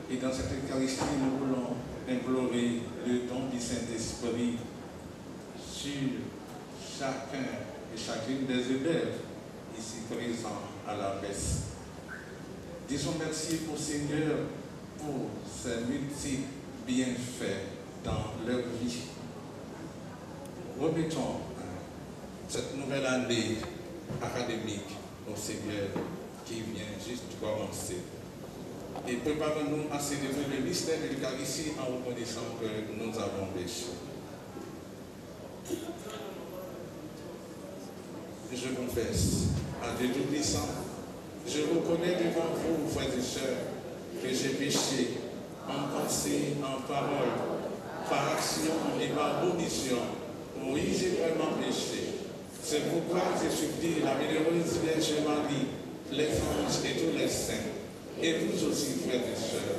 Et dans cette Eucharistie, nous voulons implorer le don du Saint-Esprit sur chacun et chacune des élèves ici présents à la messe. Disons merci au Seigneur pour ses multiples bienfaits dans leur vie. Remettons cette nouvelle année académique au Seigneur qui vient juste de commencer. Et préparons-nous à célébrer le mystère de l'Eucharistie en reconnaissant que nous avons péché. Je confesse à Dieu Tout-Puissant, je reconnais devant vous, frères et sœurs, que j'ai péché en pensée, en parole, par action et par omission. Oui, j'ai vraiment péché. C'est pourquoi je supplie la bienheureuse Vierge Marie, les anges et tous les saints, et vous aussi, frères et sœurs,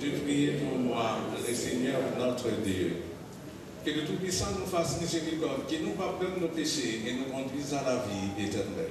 de prier pour moi, le Seigneur notre Dieu. Que le Tout-Puissant nous fasse miséricorde, qu'il nous pardonne nos péchés et nous conduise à la vie éternelle.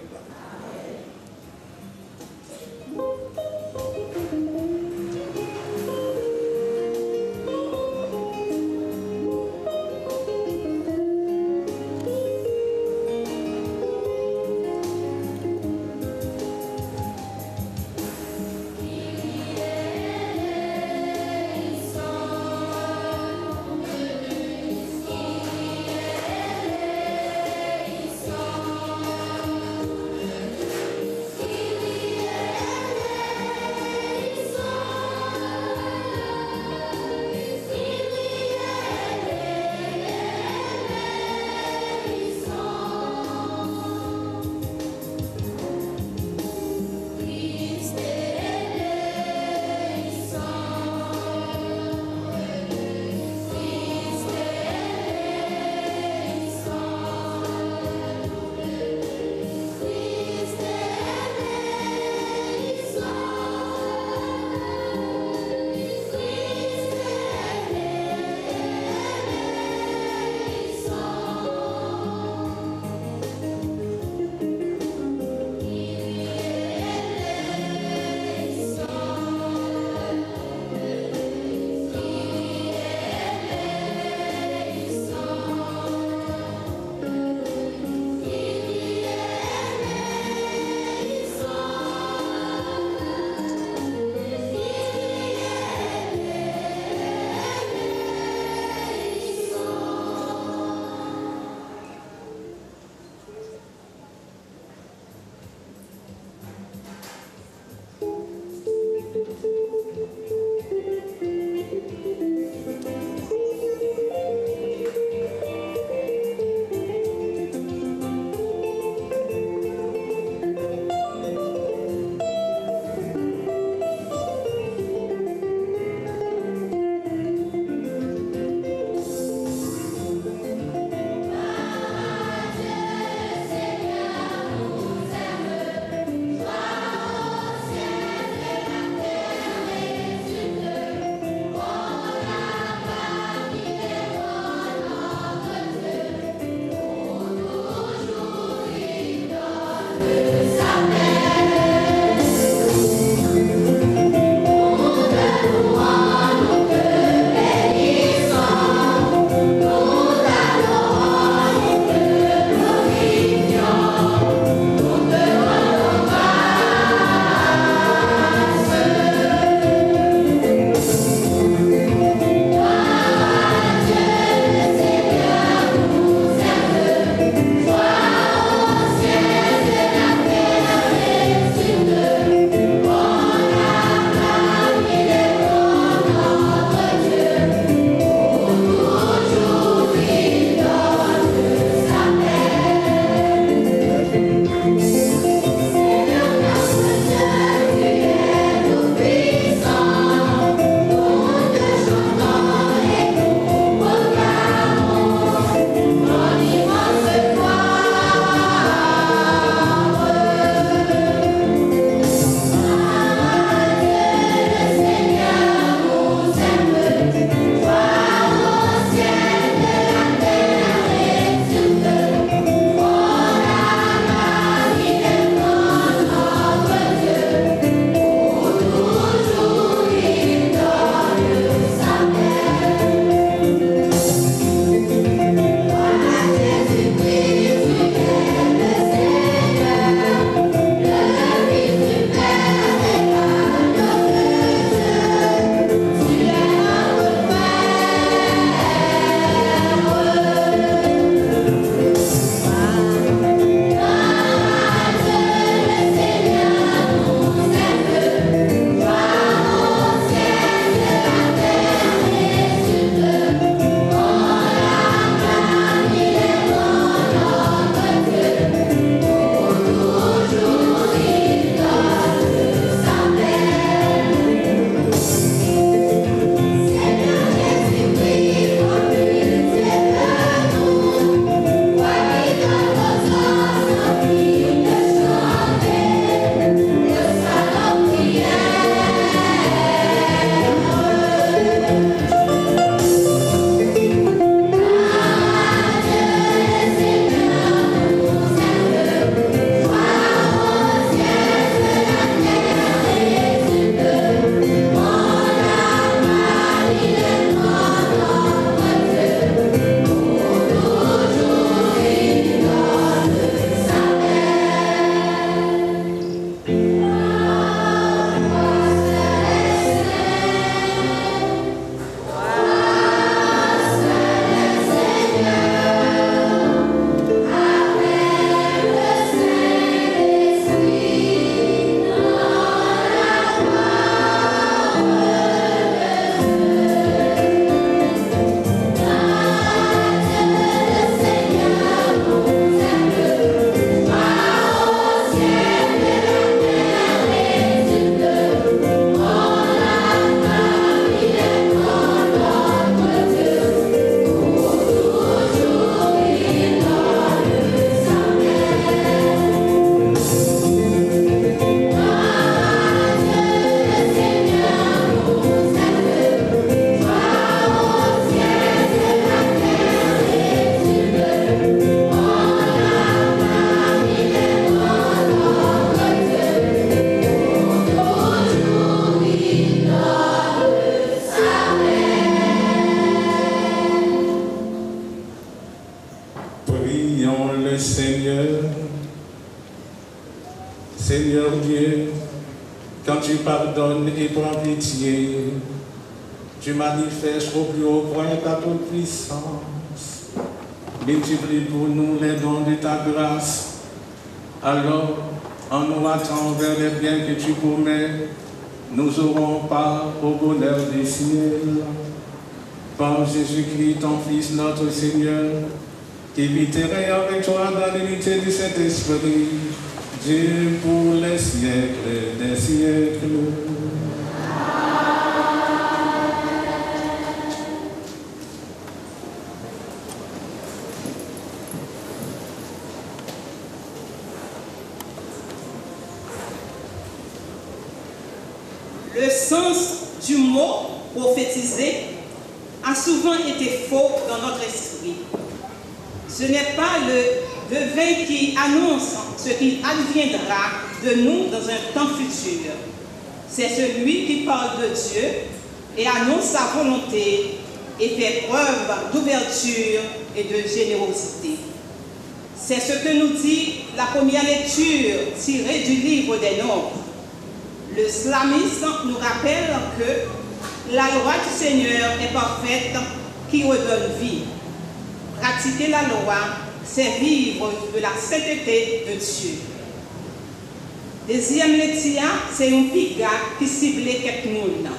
Seigneur Dieu, quand tu pardonnes et prends pitié, tu manifestes au plus haut point ta toute puissance. Multiplie pour nous les dons de ta grâce. Alors, en nous attendant vers les biens que tu promets, nous aurons part au bonheur du ciel. Par Jésus-Christ, ton Fils, notre Seigneur, qui vit et règne avec toi dans l'unité du Saint-Esprit, Dieu pour les siècles des siècles. Le sens du mot prophétisé a souvent été faux dans notre esprit. Ce n'est pas le devin qui annonce ce qui adviendra de nous dans un temps futur. C'est celui qui parle de Dieu et annonce sa volonté et fait preuve d'ouverture et de générosité. C'est ce que nous dit la première lecture tirée du livre des Nombres. Le slamisme nous rappelle que la loi du Seigneur est parfaite, qui redonne vie. Pratiquer la loi, c'est vivre de la sainteté de Dieu. Deuxième lecture, c'est un piga qui ciblait quelqu'un.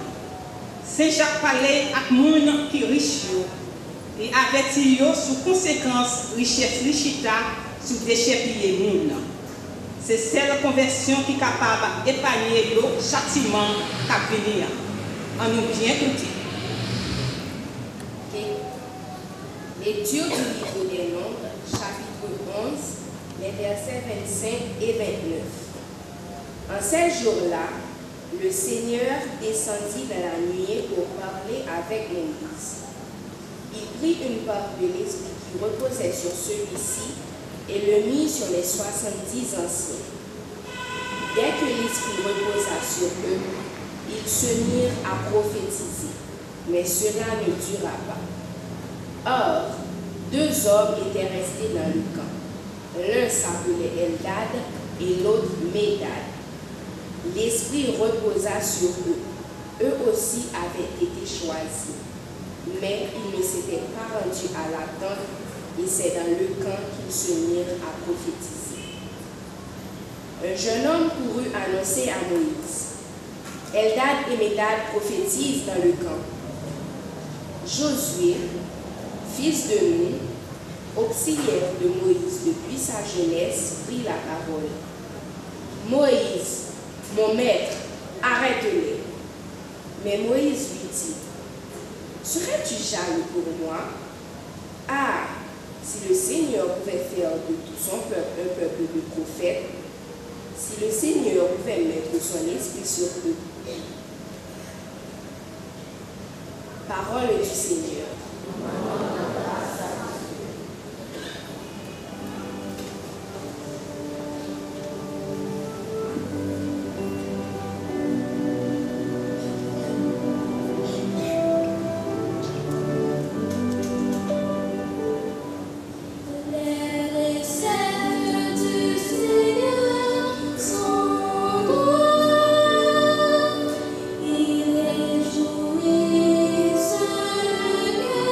Saint Jacques parlait à moun qui riche et avertit sous conséquence richesse lichita sous déchets pillés moun. C'est celle conversion qui est capable d'épargner le châtiment qui venir. En nous bien écouter. Lecture du livre des Nombres, chapitre 11, les versets 25 et 29. En ces jours-là, le Seigneur descendit dans la nuée pour parler avec Moïse. Il prit une part de l'esprit qui reposait sur celui-ci et le mit sur les 70 anciens. Dès que l'esprit reposa sur eux, ils se mirent à prophétiser, mais cela ne dura pas. Or, 2 hommes étaient restés dans le camp. L'un s'appelait Eldad et l'autre Médad. L'esprit reposa sur eux. Eux aussi avaient été choisis, mais ils ne s'étaient pas rendus à l'attente et c'est dans le camp qu'ils se mirent à prophétiser. Un jeune homme courut annoncer à Moïse. Eldad et Médad prophétisent dans le camp. Josué, fils de Nun, auxiliaire de Moïse depuis sa jeunesse, prit la parole. Moïse, mon maître, arrête-les. Mais Moïse lui dit, serais-tu jaloux pour moi? Ah, si le Seigneur pouvait faire de tout son peuple un peuple de prophètes, si le Seigneur pouvait mettre son esprit sur eux. Parole du Seigneur. Il est jour et seul.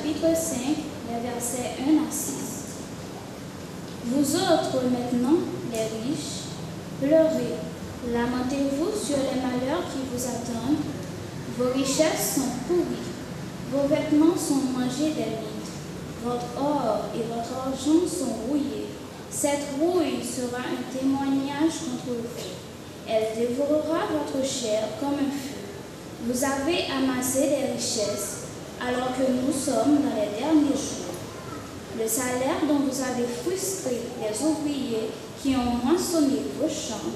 chapitre 5, les versets 1 à 6. Vous autres maintenant, les riches, pleurez, lamentez-vous sur les malheurs qui vous attendent. Vos richesses sont pourries, vos vêtements sont mangés des mines, votre or et votre argent sont rouillés. Cette rouille sera un témoignage contre vous. Elle dévorera votre chair comme un feu. Vous avez amassé des richesses alors que nous sommes dans les derniers jours. Le salaire dont vous avez frustré les ouvriers qui ont moissonné vos champs,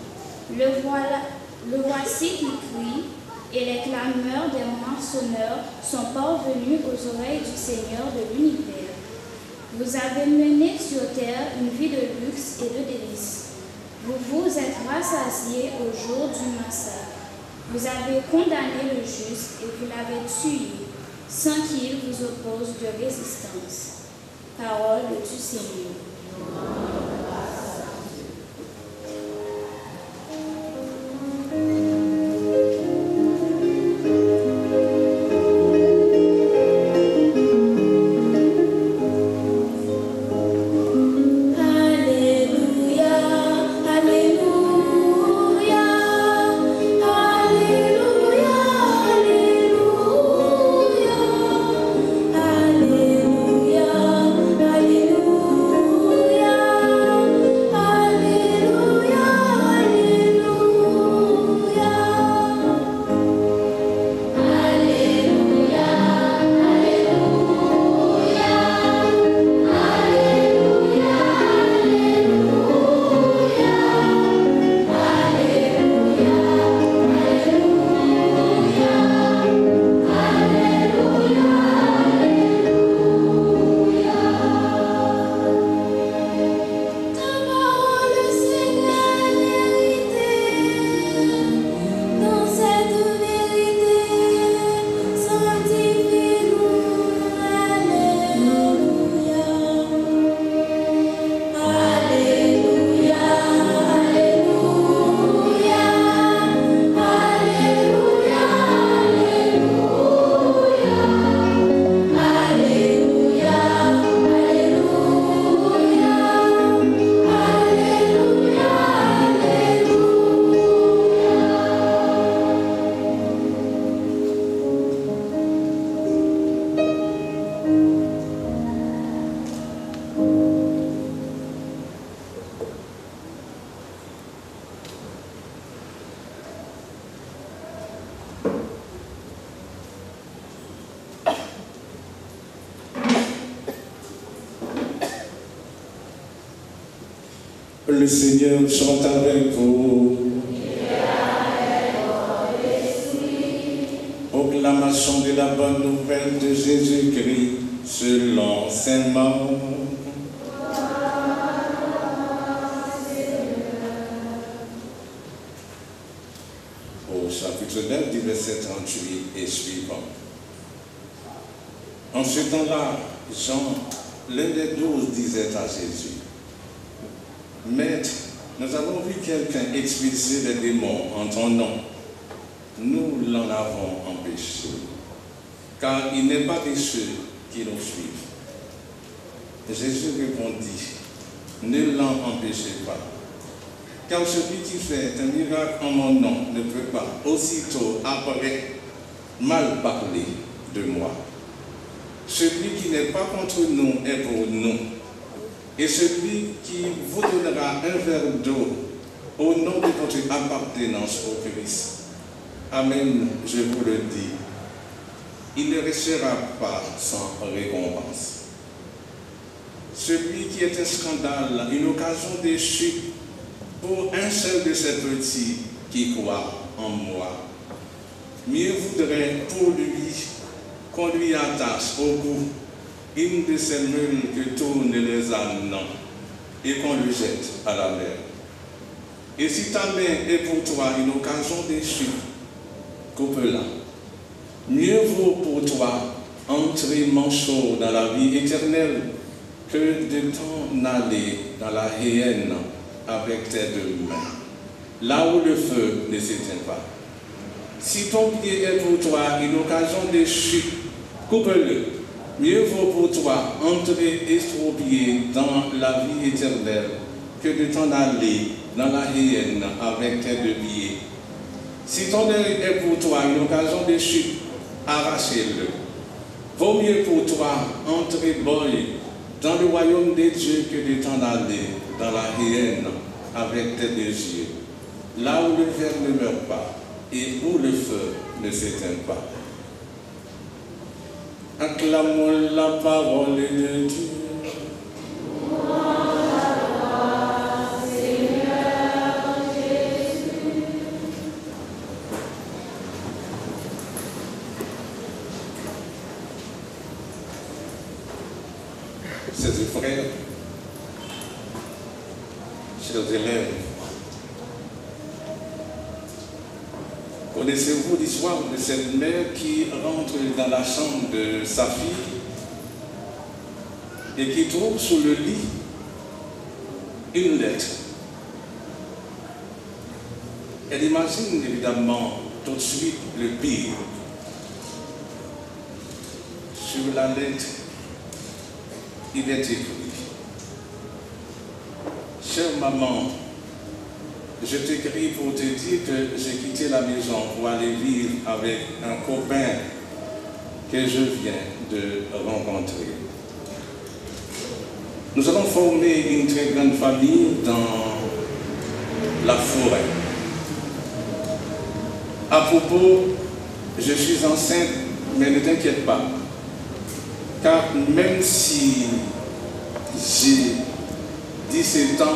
le voici qui crie, et les clameurs des moissonneurs sont parvenus aux oreilles du Seigneur de l'univers. Vous avez mené sur terre une vie de luxe et de délices. Vous vous êtes rassasiés au jour du massacre. Vous avez condamné le juste et vous l'avez tué, sans qu'il vous oppose de résistance. Parole du Seigneur. Le Seigneur chante avec vous. Proclamation de la bonne nouvelle de Jésus-Christ selon saint Marc. Au chapitre 9 du verset 38 et suivant. En ce temps-là, Jean, l'un des 12, disait à Jésus: Maître, nous avons vu quelqu'un expulser des démons en ton nom. Nous l'en avons empêché, car il n'est pas de ceux qui nous suivent. Jésus répondit: Ne l'en empêchez pas, car celui qui fait un miracle en mon nom ne peut pas aussitôt après mal parler de moi. Celui qui n'est pas contre nous est pour nous. Et celui qui vous donnera un verre d'eau au nom de votre appartenance au Christ, Amen, je vous le dis, il ne restera pas sans récompense. Celui qui est un scandale, une occasion de chute pour un seul de ces petits qui croient en moi, mieux vaudrait pour lui qu'on lui attache au cou une de ces meules que tournent les ânes et qu'on le jette à la mer. Et si ta main est pour toi une occasion de chute, coupe-la. Mieux vaut pour toi entrer manchot dans la vie éternelle que de t'en aller dans la hyène avec tes deux mains, là où le feu ne s'éteint pas. Si ton pied est pour toi une occasion de chute, coupe-le. Mieux vaut pour toi entrer estropié dans la vie éternelle que de t'en aller dans la hyène avec tes 2 pieds. Si ton œil est pour toi une occasion de chute, arrachez-le. Vaut mieux pour toi entrer boy dans le royaume des dieux que de t'en aller dans la hyène avec tes 2 yeux, là où le ver ne meurt pas et où le feu ne s'éteint pas. Acclamons la parole de Dieu. Chers frères, chers élèves, connaissez-vous l'histoire de cette mère qui rentre dans la chambre de sa fille et qui trouve sous le lit une lettre? Elle imagine évidemment tout de suite le pire. Sur la lettre, il est écrit: chère maman, je t'écris pour te dire que j'ai quitté la maison pour aller vivre avec un copain que je viens de rencontrer. Nous allons former une très grande famille dans la forêt. À propos, je suis enceinte, mais ne t'inquiète pas, car même si j'ai 17 ans,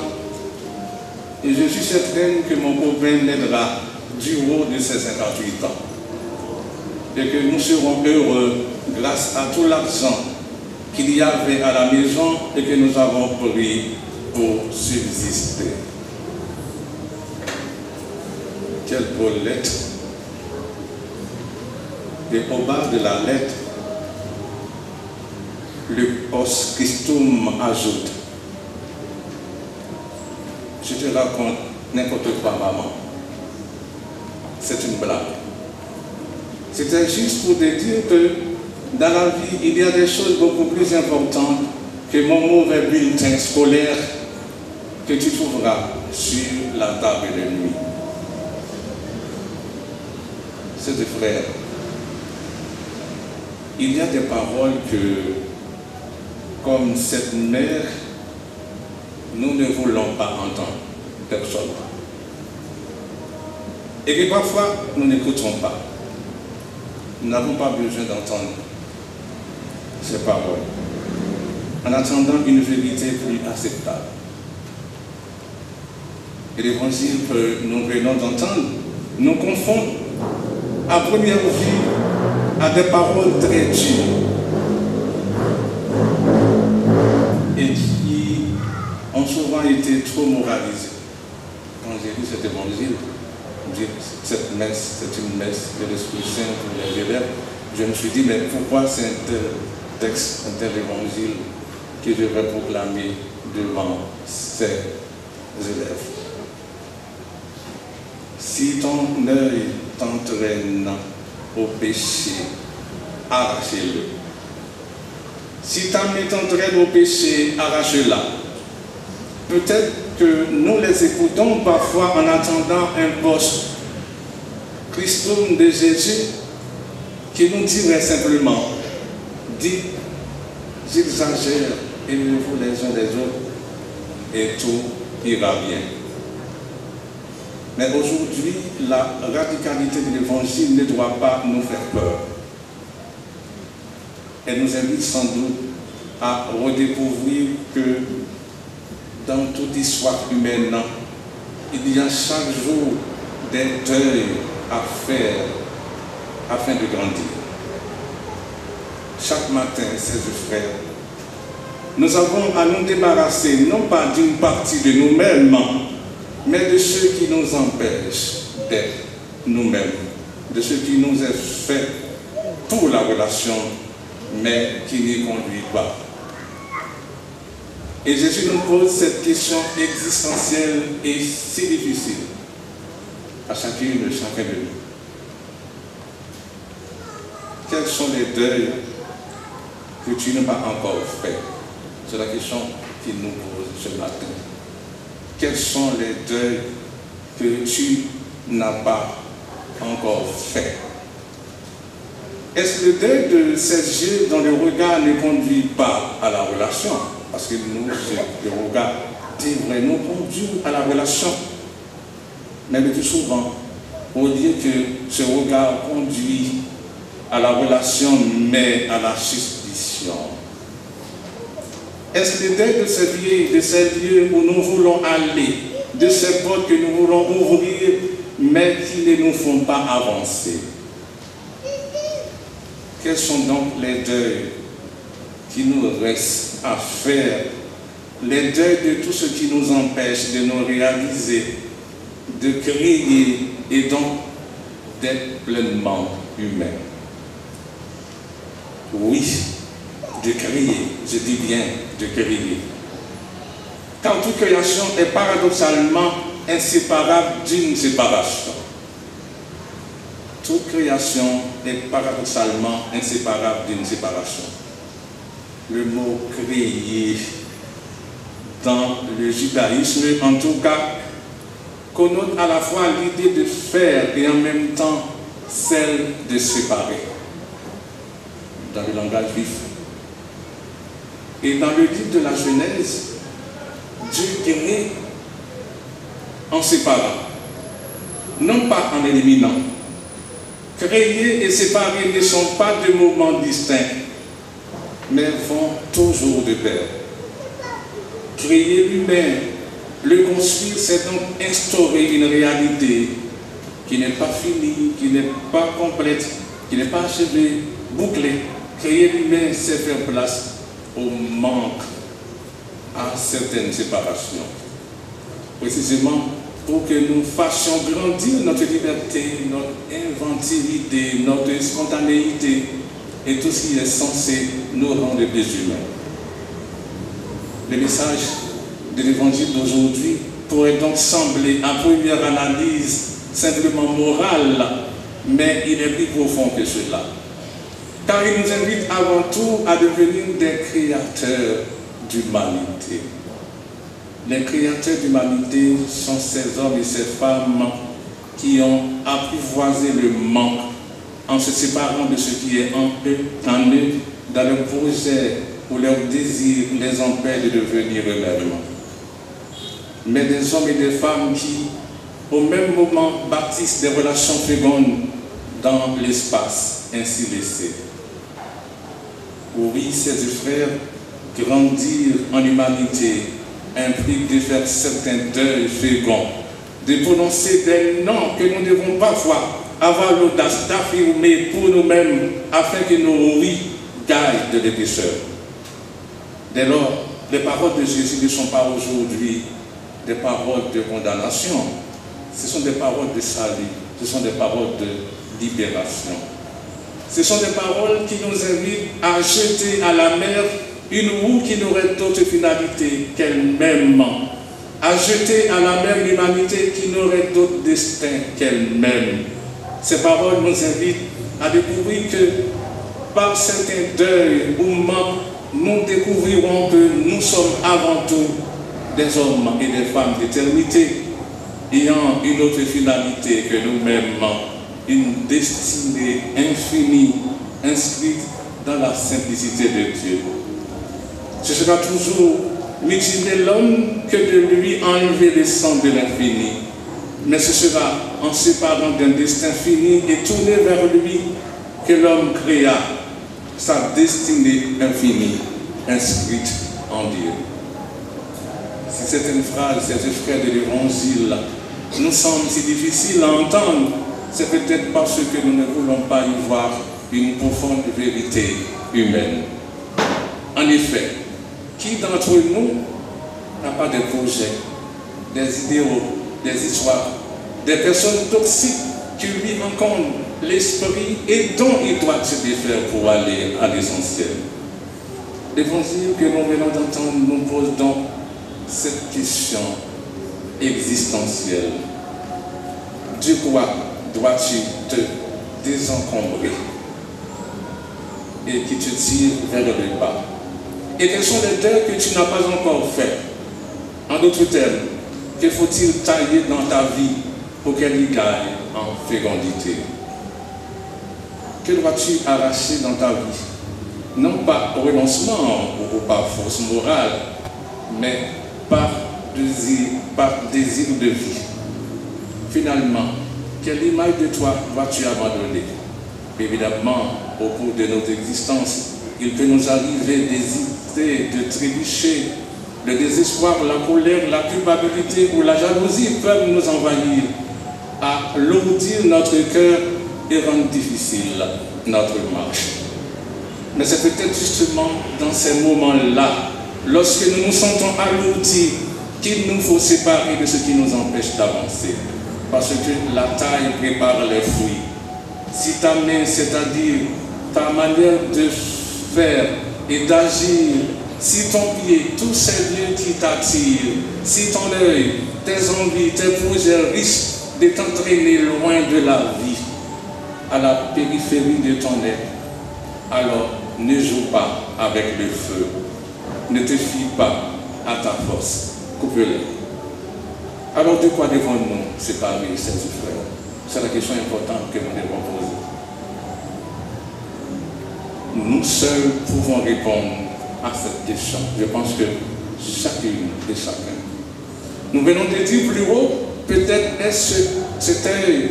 et je suis certaine que mon copain m'aidera du haut de ses 58 ans. Et que nous serons heureux grâce à tout l'argent qu'il y avait à la maison et que nous avons pris pour subsister. Quelle belle lettre! Et au bas de la lettre, le post-scriptum ajoute: je te raconte n'importe quoi, maman. C'est une blague. C'était juste pour te dire que dans la vie, il y a des choses beaucoup plus importantes que mon mauvais bulletin scolaire que tu trouveras sur la table de nuit. Chers frères, il y a des paroles que, comme cette mère, nous ne voulons pas entendre, personne. Et que parfois, nous n'écoutons pas. Nous n'avons pas besoin d'entendre ces paroles, en attendant une vérité plus acceptable. Et l'évangile que nous venons d'entendre nous confond à première vue à des paroles très dures et qui ont souvent été trop moralisées. Quand j'ai lu cet évangile, cette messe, c'est une messe de l'Esprit Saint pour les élèves, je me suis dit, mais pourquoi c'est un tel texte, un tel évangile que je vais proclamer devant ces élèves? Si ton œil t'entraîne au péché, arrachez-le. Si ta main t'entraîne au péché, arrache-la. Peut-être que nous les écoutons parfois en attendant un poste Christum de Jésus qui nous dirait simplement: dites, j'exagère, aimez-vous les uns les autres et tout ira bien. Mais aujourd'hui, la radicalité de l'évangile ne doit pas nous faire peur. Elle nous invite sans doute à redécouvrir que dans toute histoire humaine, il y a chaque jour des deuils à faire afin de grandir. Chaque matin, chers frères, nous avons à nous débarrasser non pas d'une partie de nous-mêmes, mais de ceux qui nous empêchent d'être nous-mêmes, de ce qui nous est fait pour la relation, mais qui n'y conduit pas. Et Jésus nous pose cette question existentielle et si difficile à chacun de nous. Quels sont les deuils que tu n'as pas encore fait? C'est la question qu'il nous pose ce matin. Quels sont les deuils que tu n'as pas encore fait? Est-ce le deuil de ces yeux dont le regard ne conduit pas à la relation? Parce que nous, le regard devrait nous conduire à la relation. Mais le plus souvent, au lieu que ce regard conduit à la relation, mais à la suspicion. Est-ce le deuil de ces lieux où nous voulons aller, de ces portes que nous voulons ouvrir, mais qui ne nous font pas avancer? Quels sont donc les deuils qui nous restent à faire? Les deuils de tout ce qui nous empêche de nous réaliser, de créer et donc d'être pleinement humains. Oui, de créer, je dis bien de créer. Car toute création est paradoxalement inséparable d'une séparation. Toute création est paradoxalement inséparable d'une séparation. Le mot créer dans le judaïsme, en tout cas, connote à la fois l'idée de faire et en même temps celle de séparer. Dans le langage vif. Et dans le livre de la Genèse, Dieu crée en séparant, non pas en éliminant. Créer et séparer ne sont pas deux moments distincts, mais vont toujours de pair. Créer l'humain, le construire, c'est donc instaurer une réalité qui n'est pas finie, qui n'est pas complète, qui n'est pas achevée, bouclée. Créer l'humain, c'est faire place au manque, à certaines séparations. Précisément pour que nous fassions grandir notre liberté, notre inventivité, notre spontanéité et tout ce qui est censé nous rendre plus humains. Le message de l'évangile d'aujourd'hui pourrait donc sembler, à première analyse, simplement moral, mais il est plus profond que cela. Car il nous invite avant tout à devenir des créateurs d'humanité. Les créateurs d'humanité sont ces hommes et ces femmes qui ont apprivoisé le manque en se séparant de ce qui est en eux, dans leur projet ou leur désir les empêche de devenir eux-mêmes. Mais des hommes et des femmes qui, au même moment, bâtissent des relations fécondes dans l'espace ainsi laissé. Oui, ces frères, grandir en humanité implique de faire certains deuils féconds, de prononcer des noms que nous devons parfois avoir l'audace d'affirmer pour nous-mêmes afin que nos oui gagnent de l'épaisseur. Dès lors, les paroles de Jésus ne sont pas aujourd'hui des paroles de condamnation, ce sont des paroles de salut, ce sont des paroles de libération. Ce sont des paroles qui nous invitent à jeter à la mer une roue qui n'aurait d'autre finalité qu'elle-même, à jeter à la mer l'humanité qui n'aurait d'autre destin qu'elle-même. Ces paroles nous invitent à découvrir que par certains deuils ou manques, nous découvrirons que nous sommes avant tout des hommes et des femmes d'éternité, ayant une autre finalité que nous-mêmes, une destinée infinie inscrite dans la simplicité de Dieu. Ce sera toujours mutiler l'homme que de lui enlever les cendres de l'infini. Mais ce sera en séparant d'un destin fini et tourné vers lui que l'homme créa sa destinée infinie, inscrite en Dieu. Si certaines phrases, ces frères de l'Évangile nous semblent si difficiles à entendre, c'est peut-être parce que nous ne voulons pas y voir une profonde vérité humaine. En effet, qui d'entre nous n'a pas des projets, des idéaux, des histoires, des personnes toxiques qui lui encombrent l'esprit et dont il doit se défaire pour aller à l'essentiel? L'évangile que nous venons d'entendre nous pose donc cette question existentielle. De quoi dois-tu te désencombrer? et qui te tire vers le bas? Et quels sont les deuils que tu n'as pas encore faits? En d'autres termes, que faut-il tailler dans ta vie pour qu'elle y gagne en fécondité? Que dois-tu arracher dans ta vie? Non pas au renoncement ou par force morale, mais par désir de vie. Finalement, quelle image de toi vas-tu abandonner? Évidemment, au cours de notre existence, il peut nous arriver d'hésiter, de trébucher. Le désespoir, la colère, la culpabilité ou la jalousie peuvent nous envahir, à lourdir notre cœur et rendre difficile notre marche. Mais c'est peut-être justement dans ces moments-là, lorsque nous nous sentons alourdis, qu'il nous faut séparer de ce qui nous empêche d'avancer. Parce que la taille prépare les fruits. Si ta main, c'est-à-dire ta manière de faire et d'agir, si ton pied, tous ces lieux qui t'attirent, si ton œil, tes envies, tes projets risquent de t'entraîner loin de la vie, à la périphérie de ton être, alors ne joue pas avec le feu. Ne te fie pas à ta force. Coupe-les. Alors de quoi devons-nous séparer, chers frères? C'est la question importante que nous devons poser. Nous seuls pouvons répondre à cette question. Je pense que chacune et chacun. Nous venons de dire plus haut, peut-être est-ce cet œil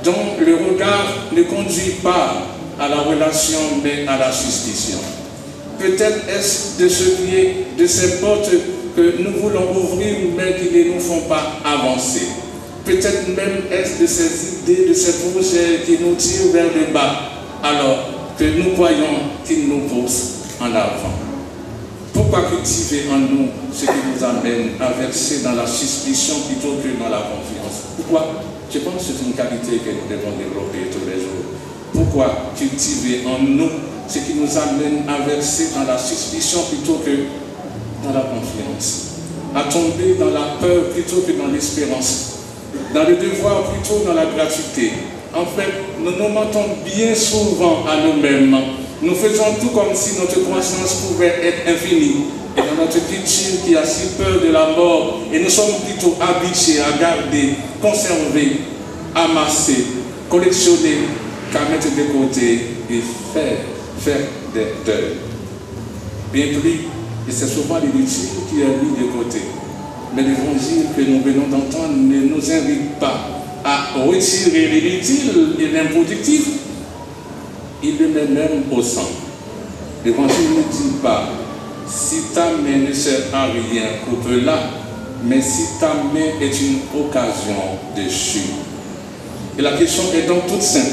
dont le regard ne conduit pas à la relation mais à la suspicion. Peut-être est-ce de ce pied, de ces portes que nous voulons ouvrir mais qui ne nous font pas avancer. Peut-être même est-ce de ces idées, de ces projets qui nous tirent vers le bas alors que nous croyons qu'ils nous poussent en avant. Pourquoi cultiver en nous ce qui nous amène à verser dans la suspicion plutôt que dans la confiance? Pourquoi? Je pense que c'est une qualité que nous devons développer tous les jours. Pourquoi cultiver en nous ce qui nous amène à verser dans la suspicion plutôt que dans la confiance? À tomber dans la peur plutôt que dans l'espérance, dans le devoir plutôt dans la gratuité. En fait, nous nous mentons bien souvent à nous-mêmes. Nous faisons tout comme si notre croissance pouvait être infinie. Et dans notre culture qui a si peur de la mort, et nous sommes plutôt habitués à garder, conserver, amasser, collectionner, qu'à mettre de côté et faire des deuils. Bien plus, et c'est souvent l'inutile qui est mis de côté. Mais l'évangile que nous venons d'entendre ne nous invite pas à retirer l'inutile et l'improductif. Il le met même au sang. L'évangile ne dit pas, si ta main ne sert à rien, coupe-la, mais si ta main est une occasion de chute. Et la question est donc toute simple.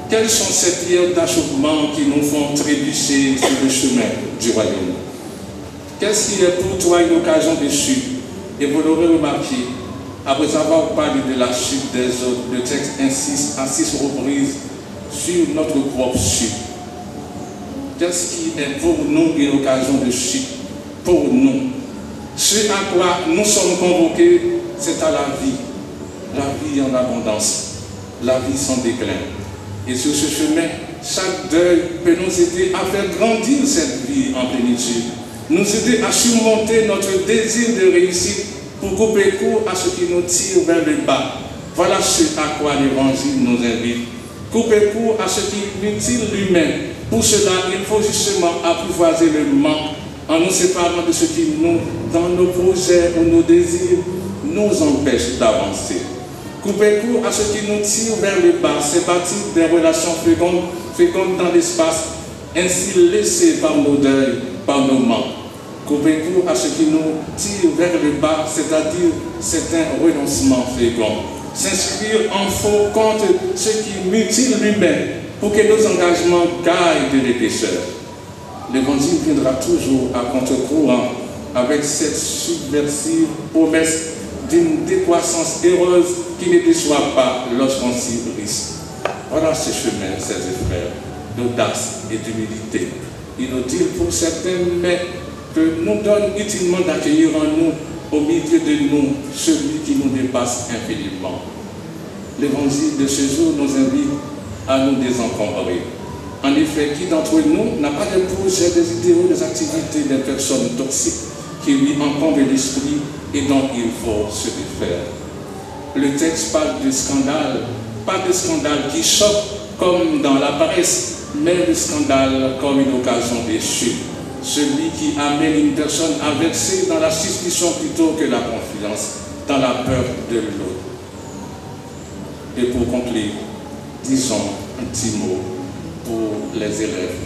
Quelles sont ces pierres d'achoppement qui nous font trébucher sur le chemin du royaume? Qu'est-ce qui est pour toi une occasion de chute? Et vous l'aurez remarqué, après avoir parlé de la chute des autres, le texte insiste à 6 reprises sur notre propre chute. Qu'est-ce qui est pour nous une occasion de chute? Pour nous. Ce à quoi nous sommes convoqués, c'est à la vie en abondance, la vie sans déclin. Et sur ce chemin, chaque deuil peut nous aider à faire grandir cette vie en plénitude, nous aider à surmonter notre désir de réussite pour couper court à ce qui nous tire vers le bas. Voilà ce à quoi l'Évangile nous invite. Couper court à ce qui mutile l'humain. Pour cela, il faut justement apprivoiser le manque en nous séparant de ce qui nous, dans nos projets ou nos désirs, nous empêche d'avancer. Couper court à ce qui nous tire vers le bas, c'est bâtir des relations fécondes dans l'espace, ainsi laissées par nos deuils, par nos manques. Couper court à ce qui nous tire vers le bas, c'est-à-dire certains renoncements féconds. S'inscrire en faux contre ce qui mutile l'humain pour que nos engagements gagnent de l'épaisseur. L'Évangile viendra toujours à contre-courant avec cette subversive promesse d'une décroissance heureuse qui ne déçoit pas lorsqu'on s'y risque. Voilà ce chemin, chers frères, d'audace et d'humilité. Inutile pour certains, mais que nous donne utilement d'accueillir en nous, au milieu de nous, celui qui nous dépasse infiniment. L'évangile de ce jour nous invite à nous désencombrer, En effet, qui d'entre nous n'a pas des projets, des idéaux, des activités, des personnes toxiques qui lui encombrent l'esprit et dont il faut se défaire? Le texte parle de scandale, pas de scandale qui choque comme dans la presse, mais de scandale comme une occasion de chute. Celui qui amène une personne à verser dans la suspicion plutôt que la confiance, dans la peur de l'autre. Et pour conclure, disons un petit mot pour les élèves.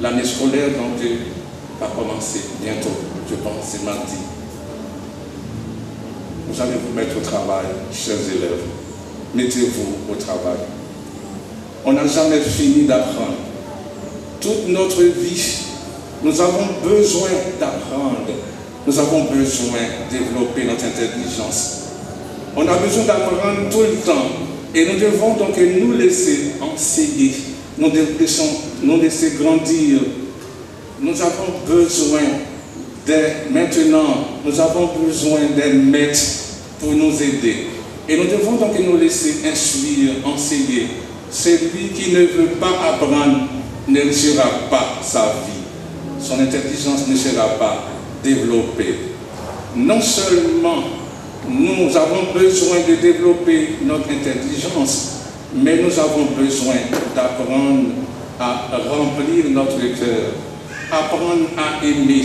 L'année scolaire donc va commencer bientôt, je pense, c'est mardi. Vous allez vous mettre au travail, chers élèves. Mettez-vous au travail. On n'a jamais fini d'apprendre. Toute notre vie, nous avons besoin d'apprendre. Nous avons besoin de développer notre intelligence. On a besoin d'apprendre tout le temps. Et nous devons donc nous laisser enseigner. Nous laisser grandir. Nous avons besoin maintenant, nous avons besoin des maîtres pour nous aider. Et nous devons donc nous laisser instruire, enseigner. Celui qui ne veut pas apprendre ne réussira pas sa vie. Son intelligence ne sera pas développée. Non seulement nous avons besoin de développer notre intelligence, mais nous avons besoin d'apprendre à remplir notre cœur, apprendre à aimer,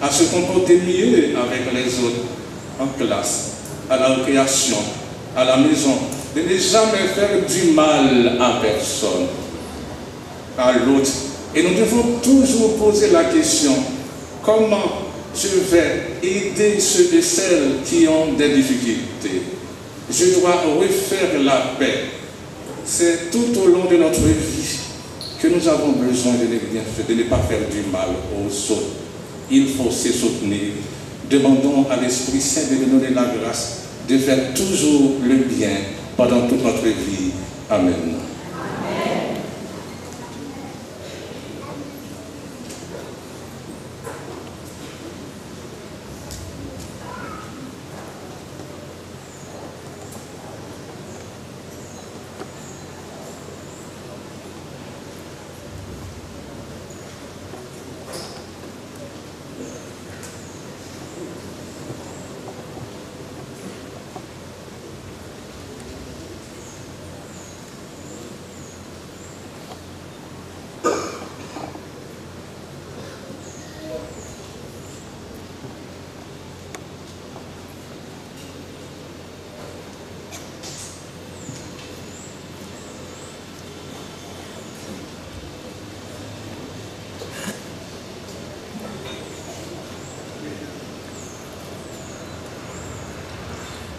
à se comporter mieux avec les autres, en classe, à la récréation, à la maison, de ne jamais faire du mal à personne, à l'autre. Et nous devons toujours poser la question, comment je vais aider ceux et celles qui ont des difficultés? Je dois refaire la paix. C'est tout au long de notre vie que nous avons besoin de ne pas faire du mal aux autres. Il faut se soutenir. Demandons à l'Esprit Saint de nous donner la grâce de faire toujours le bien pendant toute notre vie. Amen.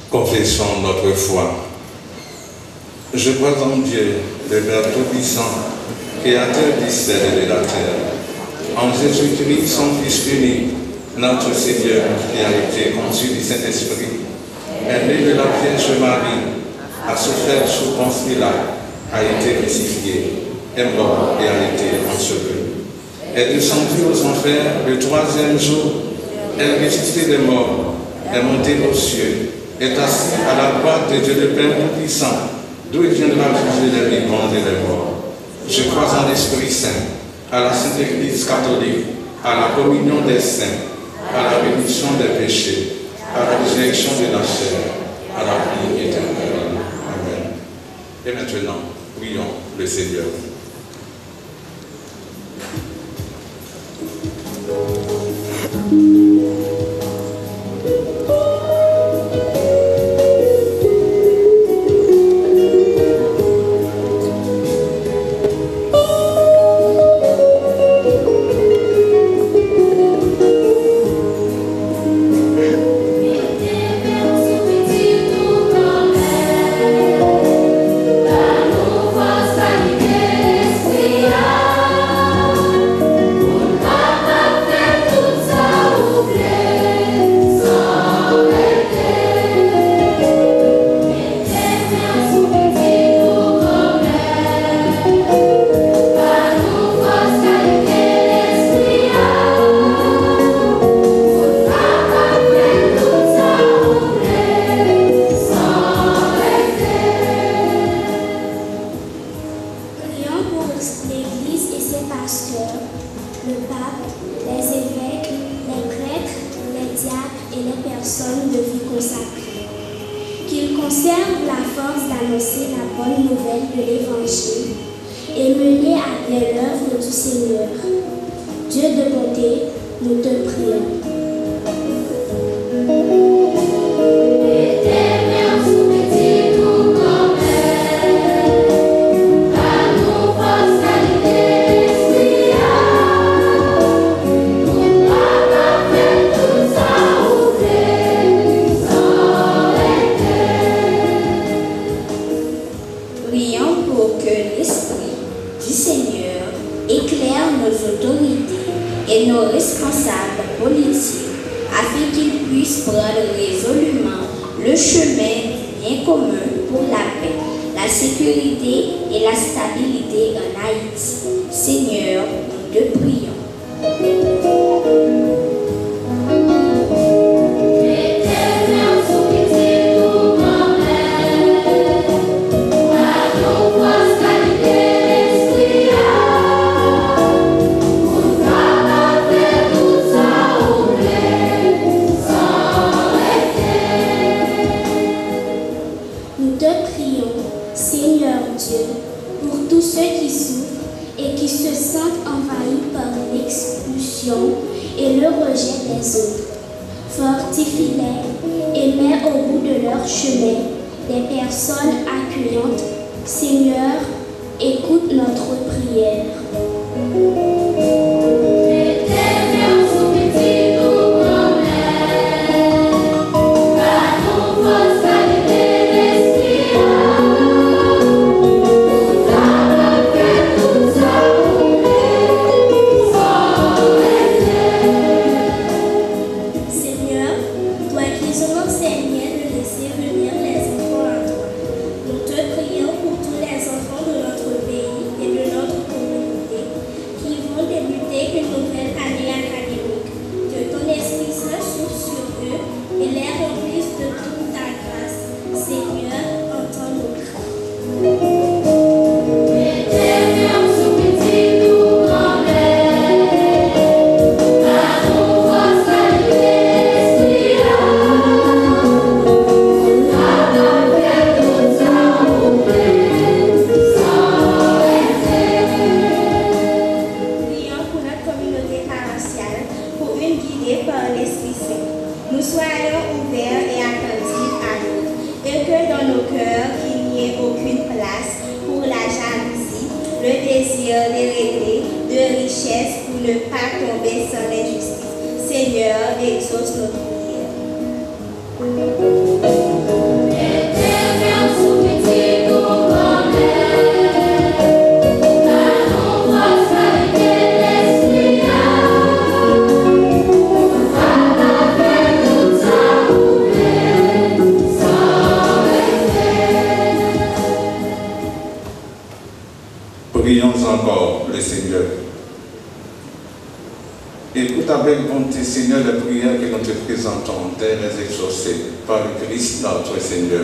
Confessons notre foi. Je crois en Dieu, le Père Tout-Puissant, Créateur du ciel et de la terre, en Jésus-Christ, son Fils unique, notre Seigneur, qui a été conçu du Saint-Esprit, est né de la Vierge Marie, a souffert sous Ponce Pilate, a été crucifié, est mort et a été enseveli, est descendu aux enfers le troisième jour, est ressuscité des morts, est monté aux cieux, est assis à la droite de Dieu le Père Tout-Puissant, d'où il viendra juger les vivants et les morts. Je crois en l'Esprit Saint, à la Sainte Église catholique, à la communion des saints, à la rémission des péchés, à la résurrection de la chair, à la vie éternelle. Amen. Et maintenant, prions le Seigneur. Tout ça papes, les évêques, les prêtres, les diacres et les personnes de vie consacrée. Qu'ils conservent la force d'annoncer la bonne nouvelle de l'Évangile et mener à bien l'œuvre du Seigneur. Dieu de bonté, nous te prions. Et nos responsables politiques afin qu'ils puissent prendre résolument le chemin du bien commun pour la paix, la sécurité et la stabilité en Haïti. Seigneur, nous te prions. Et le rejet des autres. Fortifie-les et mets au bout de leur chemin des personnes accueillantes. Seigneur, écoute notre prière. Prions encore le Seigneur. Écoute avec bonté, Seigneur, la prière que nous te présentons, terre exaucée par le Christ notre Seigneur.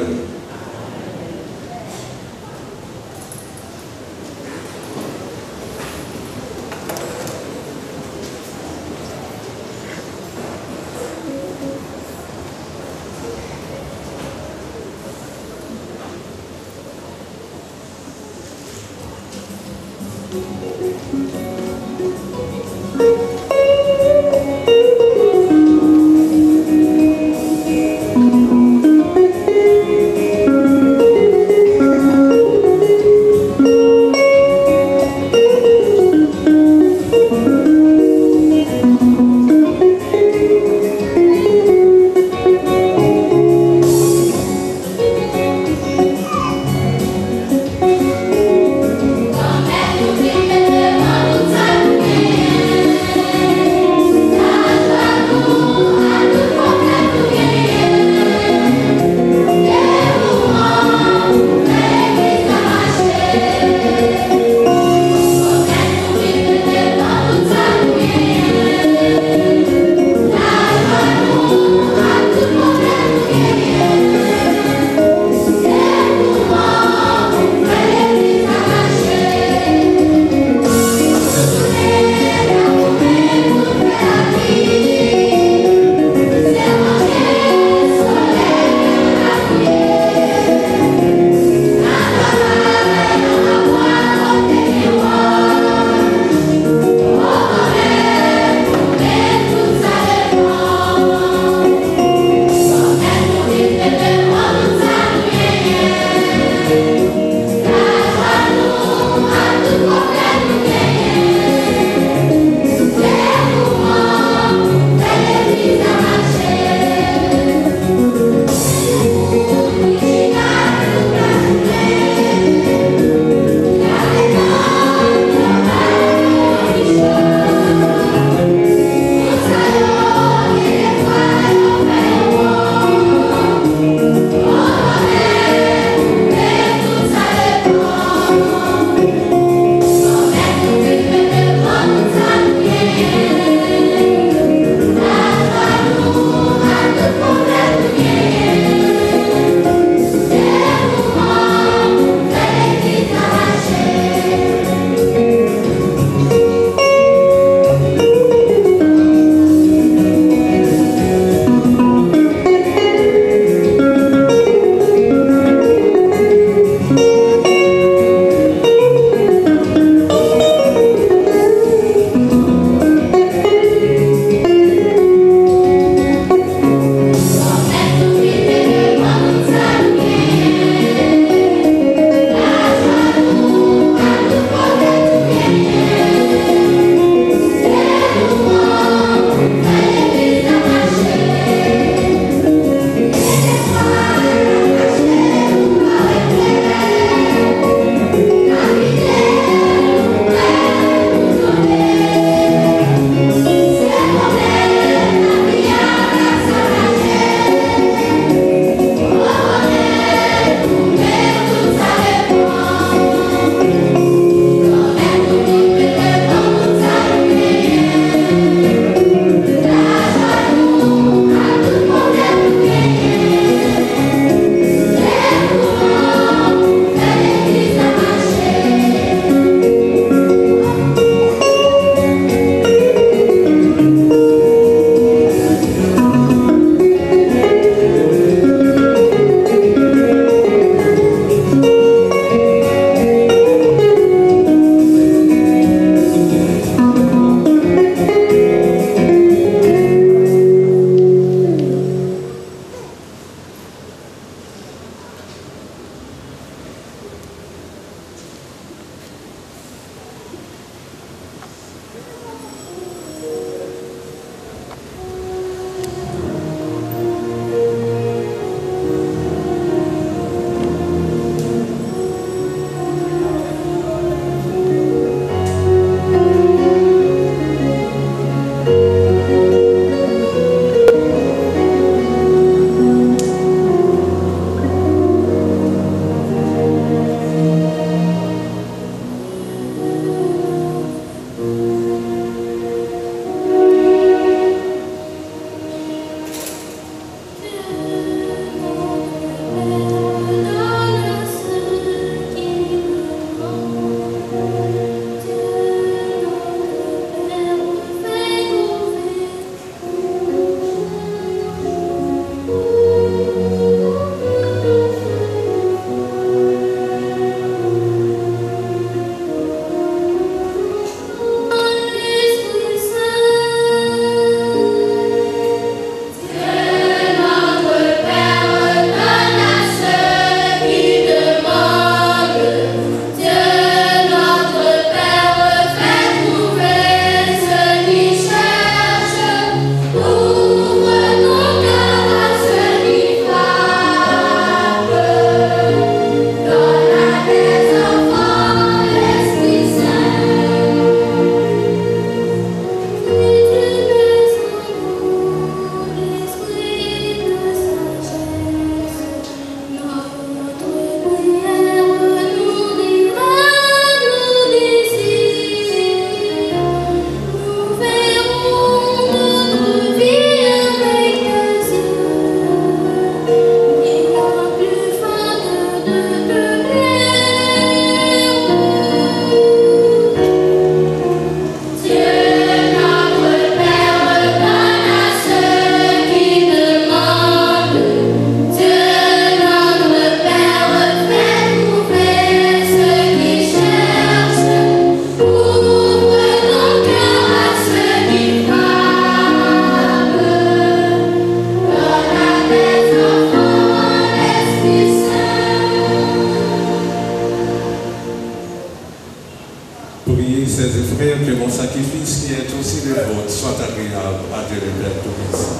le Père Tout-Puissant.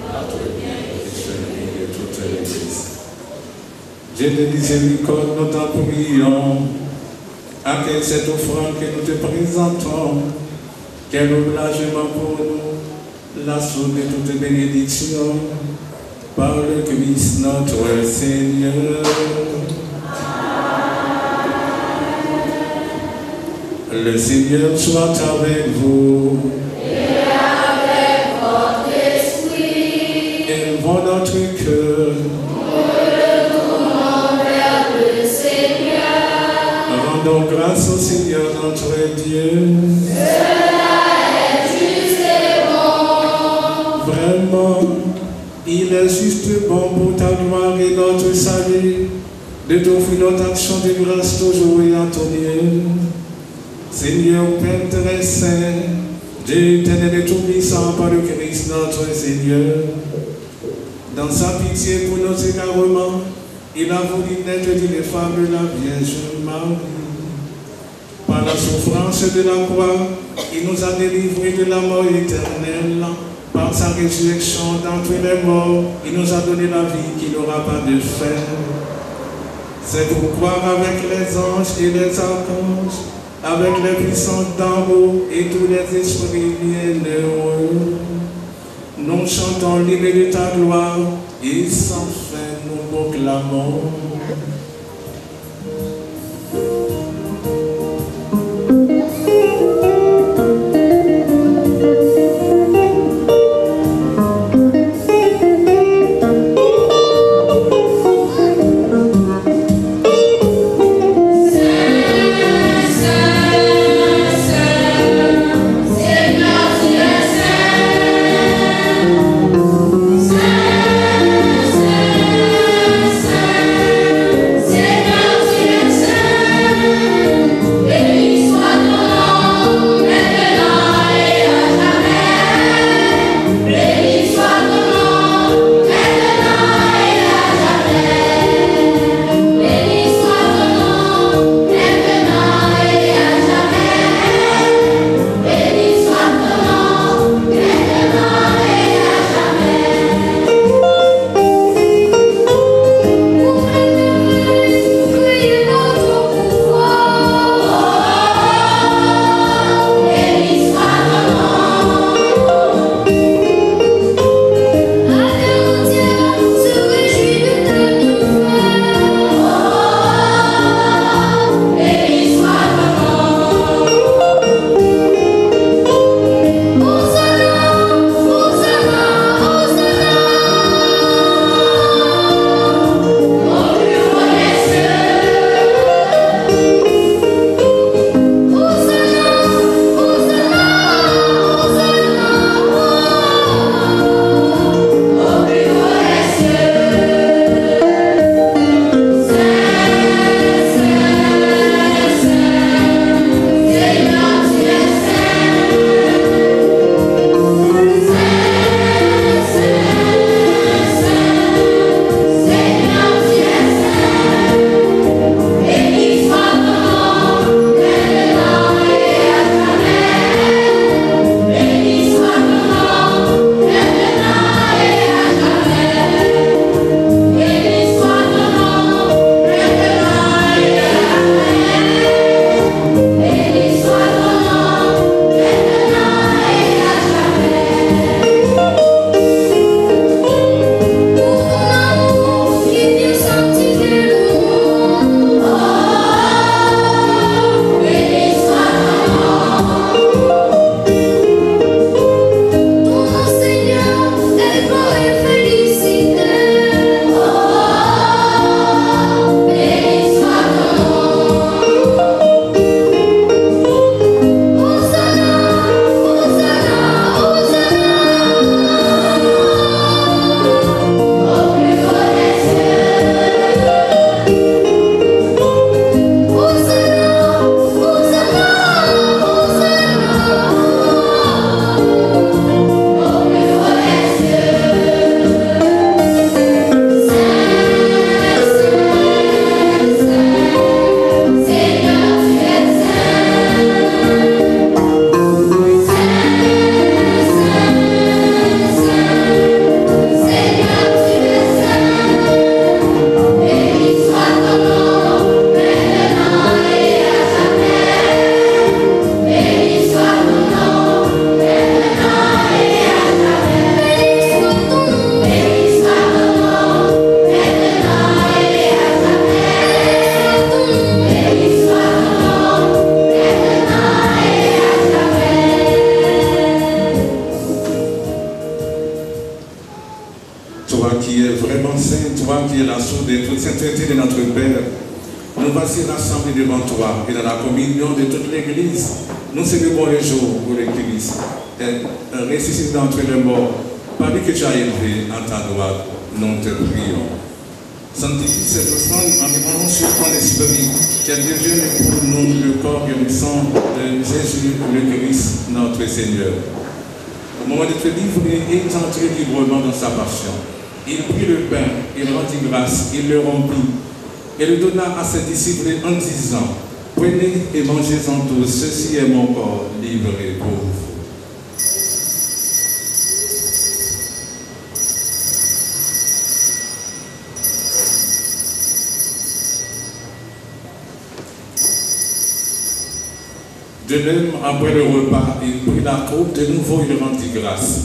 Notre bien et celui de toute l'Église. Dieu de miséricorde, nous t'en prions. Accueille cette offrande que nous te présentons, qu'elle oblagement pour nous la source de toute bénédiction, par le Christ notre Seigneur. Le Seigneur soit avec vous. Et avec votre esprit. Élevons notre cœur. Rendons grâce au Seigneur notre Dieu. Cela est juste et bon. Vraiment, il est juste bon pour ta gloire et notre salut de t'offrir notre action de grâce toujours et en ton lieu. Seigneur Père très saint, Dieu éternel et tout-puissant par le Christ notre Seigneur, dans sa pitié pour nos égarements, il a voulu naître d'une femme la Vierge Marie. Par la souffrance de la croix, il nous a délivrés de la mort éternelle. Par sa résurrection d'entre les morts, il nous a donné la vie qui n'aura pas de fin. C'est pourquoi avec les anges et les archanges, avec les puissants d'en haut et tous les esprits bienheureux, nous chantons l'hymne de ta gloire et sans fin nous proclamons. Saint, aussi rassemblés devant toi et dans la communion de toute l'Église, nous célébrons le jour où le Christ est ressuscité d'entre les morts, par lui que tu as élevé en ta droite, nous te prions. Sanctifie cette offrande en dépendant sur ton esprit, qu'elle devienne pour nous le corps et le sang de Jésus le Christ, notre Seigneur. Au moment de te livrer et d'entrer librement dans sa passion, il prit le pain, il rendit grâce, il le rompit et le donna à ses disciples en disant, prenez et mangez-en tous, ceci est mon corps livré pour vous. De même, après le repas, il prit la coupe, de nouveau il rendit grâce.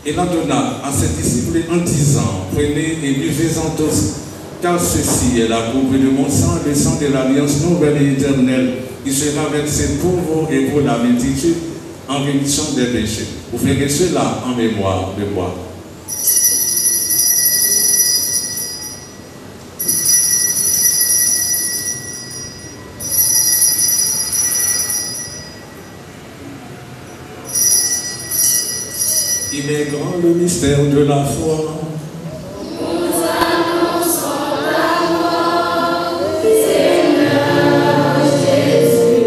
Et la donna à ses disciples en disant, prenez et buvez-en tous, car ceci est la coupe de mon sang, le sang de l'alliance nouvelle et éternelle, qui sera versé pour vous et pour la multitude en rémission des péchés. Vous ferez cela en mémoire de moi. Il est grand le mystère de la foi. Nous annonçons ta mort, Seigneur Jésus.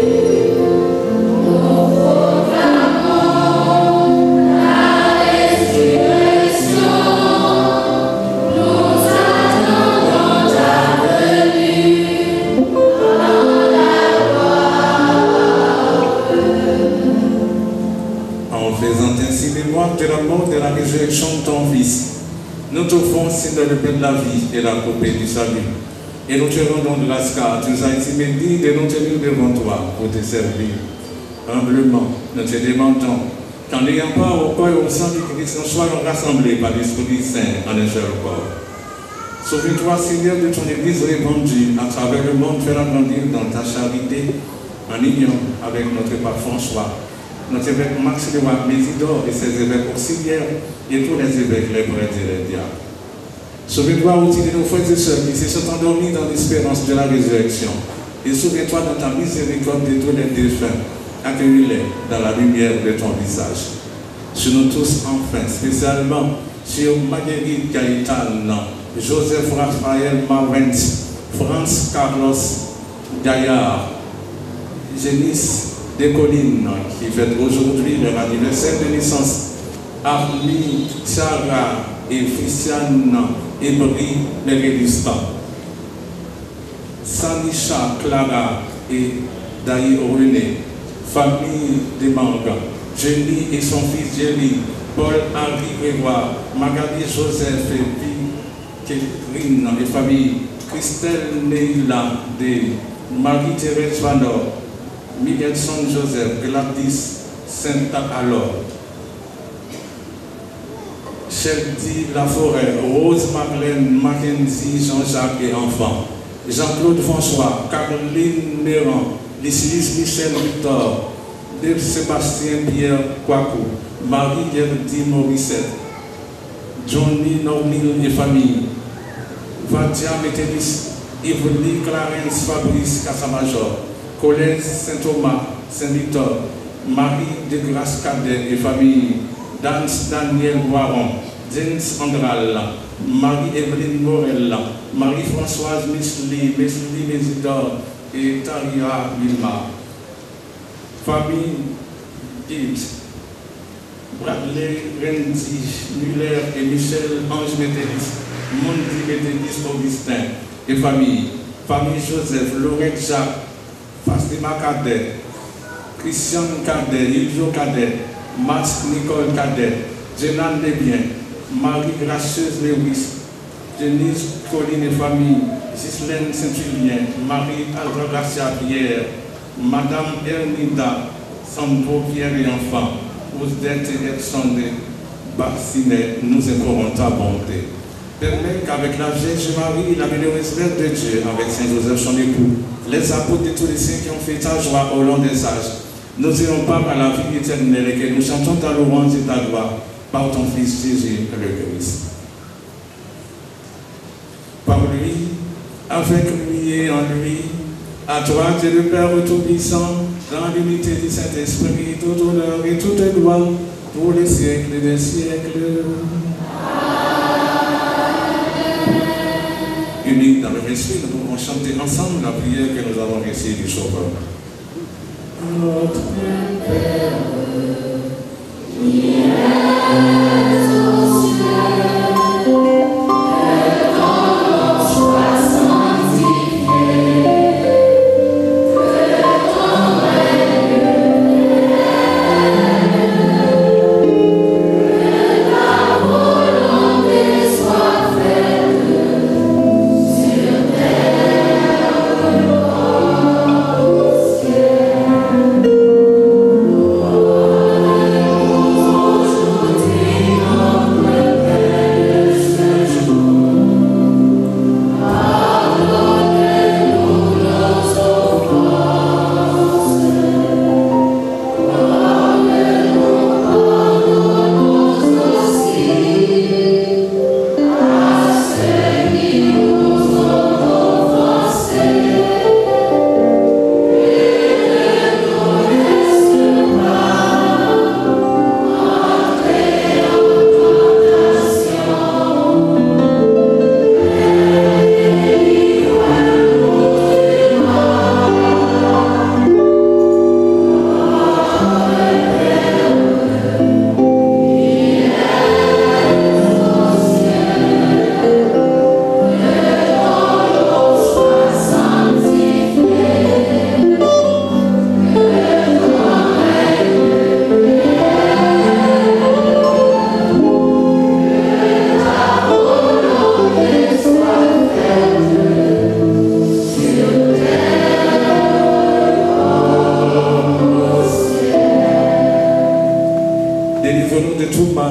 Nous proclamons la résurrection. Nous attendons ta venue dans la gloire. En faisant ainsi mémoire de la mort et de la résurrection de ton Fils, nous t'offrons aussi dans le pain de la vie et la coupe du salut. Et nous te rendons grâce car tu nous as estimé digne de nous tenir devant toi pour te servir. Humblement, nous te demandons qu'en n'ayant pas au corps et au sang du Christ, nous soyons rassemblés par l'Esprit Saint en un seul corps. Sauve-toi, Seigneur, de ton Église répandue à travers le monde, fais-la grandir dans ta charité, en union avec notre pape François, notre évêque Max de Mésidor et ses évêques auxiliaires et tous les évêques, les prêtres et les diacres. Sauve-toi aussi de nos frères et sœurs qui se sont endormis dans l'espérance de la résurrection. Et souviens-toi dans ta miséricorde de tous les défunts. Accueille-les dans la lumière de ton visage. Sur nous tous, enfin, spécialement sur Marguerite Gaëtan, Joseph Raphaël Marvens, France Carlos Gaillard, Génis Descollines, qui fête aujourd'hui leur anniversaire de naissance, Armi Chara et Christiane Ebri les Résistants, Sanisha Clara et Daï René, famille des Mangas, Jenny et son fils Jerry, Paul-Henri Grégoire, Magali Joseph et Catherine et famille, Christelle Neila de Marie-Thérèse Vanor, Miguelson Joseph, Gladys Saint-Alor, Shelty Laforêt, Rose Marlène, Mackenzie, Jean-Jacques et enfants, Jean-Claude François, Caroline Méran, Lysilis Michel Victor, Dave Sébastien Pierre Kwaku, Marie-Gerdy Morissette, Johnny Normil et famille, Vadia Métélis, Yvonne Clarence Fabrice Cassamajor, Colette Saint-Thomas, Saint-Victor, Marie de Grace Cadet et famille, Daniel Boiron, James Andral, Marie-Evelyne Morel, Marie-Françoise Mesli Mésidor et Taria Wilma, famille Gibbs, Bradley Renzi Muller et Michel Ange Métélis, Mondi Métélis Augustin et famille, Joseph, Laurette Jacques, Fatima Cadet, Christian Cadet, Ilio Cadet, Max Nicole Cadet, Jenan Desbiens, Marie Gracieuse Lewis, Denise Colline et famille, Ghislaine Saint-Julien, Marie Alva Garcia Pierre, Madame Ernida Sandro Pierre et enfants, Ousdette et Edson de Bassinet, nous implorons ta bonté. Permets qu'avec la Vierge Marie, la bienheureuse Mère de Dieu, avec Saint Joseph son époux, les apôtres de tous les saints qui ont fait ta joie au long des âges, nous ayons part à la vie éternelle et que nous chantons ta louange et ta gloire par ton Fils Jésus le Christ. Par lui, avec lui et en lui, À toi, Dieu le Père Tout-Puissant, dans l'unité du Saint-Esprit, toute honneur et toute gloire, pour les siècles des siècles. Unique dans le même esprit, nous pouvons chanter ensemble la prière que nous avons reçue du Sauveur. Notre Père, qui es aux cieux, que ton nom soit sanctifié, que ton règne vienne, que ta volonté soit faite sur terre comme au ciel.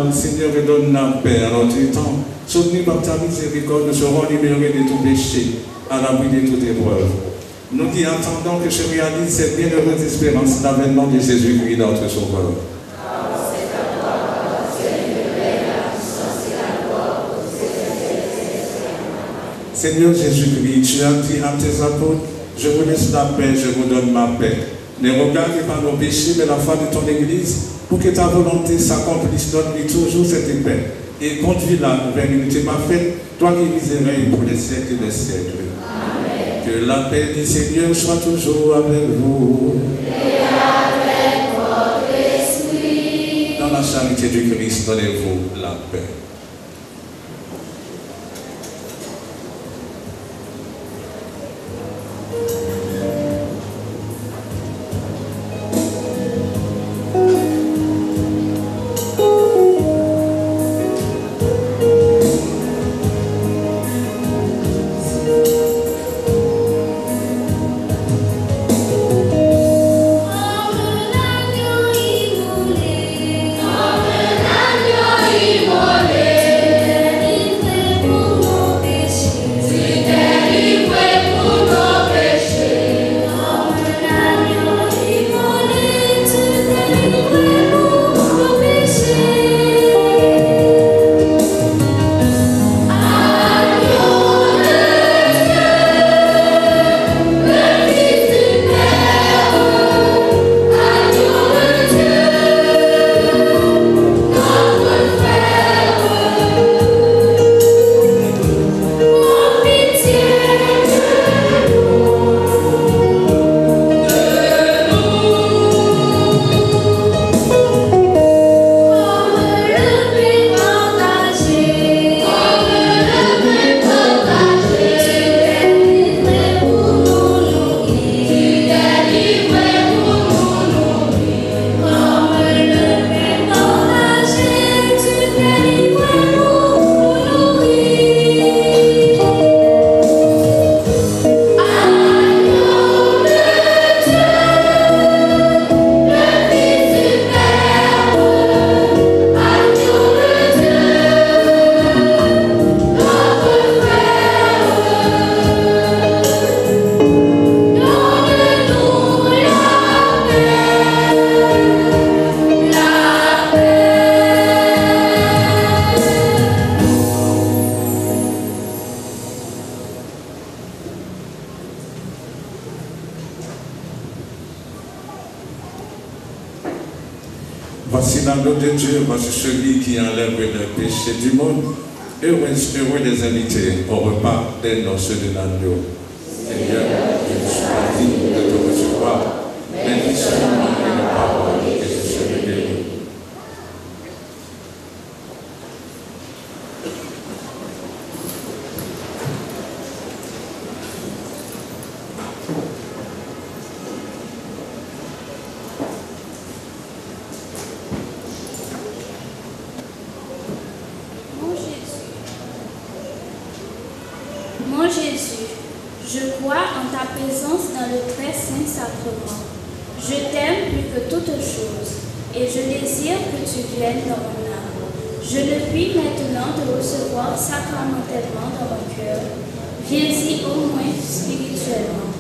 Seigneur, et donne la paix à notre temps. Soutenus par ta miséricorde, nous serons libérés de tout péché, à l'abri de toute épreuve. Nous qui attendons que se réalise cette bienheureuse espérance, l'avènement de Jésus-Christ, notre Sauveur. Seigneur Jésus-Christ, tu as dit à tes apôtres, je vous laisse la paix, je vous donne ma paix. Ne regarde pas nos péchés, mais la foi de ton Église, pour que ta volonté s'accomplisse. Donne-lui toujours cette paix et conduis-la vers l'unité parfaite, toi qui miséreille pour les siècles des siècles. Amen. Que la paix du Seigneur soit toujours avec vous. Et avec votre esprit. Dans la charité du Christ, donnez-vous la paix. Immolé. Voici l'agneau de Dieu, voici celui qui enlève le péché du monde. Heureux les invités au repas des noces de l'agneau. Seigneur, je suis digne de te recevoir, mais dis seulement une parole et je serai guéri. Mon Jésus, je crois en ta présence dans le très saint sacrement. Je t'aime plus que toute chose et je désire que tu viennes dans mon âme. Je ne puis maintenant te recevoir sacramentellement dans mon cœur. Viens-y au moins spirituellement.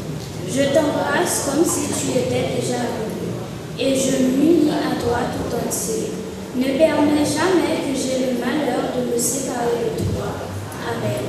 Je t'embrasse comme si tu étais déjà venu et je m'unis à toi tout entier. Ne permets jamais que j'ai le malheur de me séparer de toi. Amen.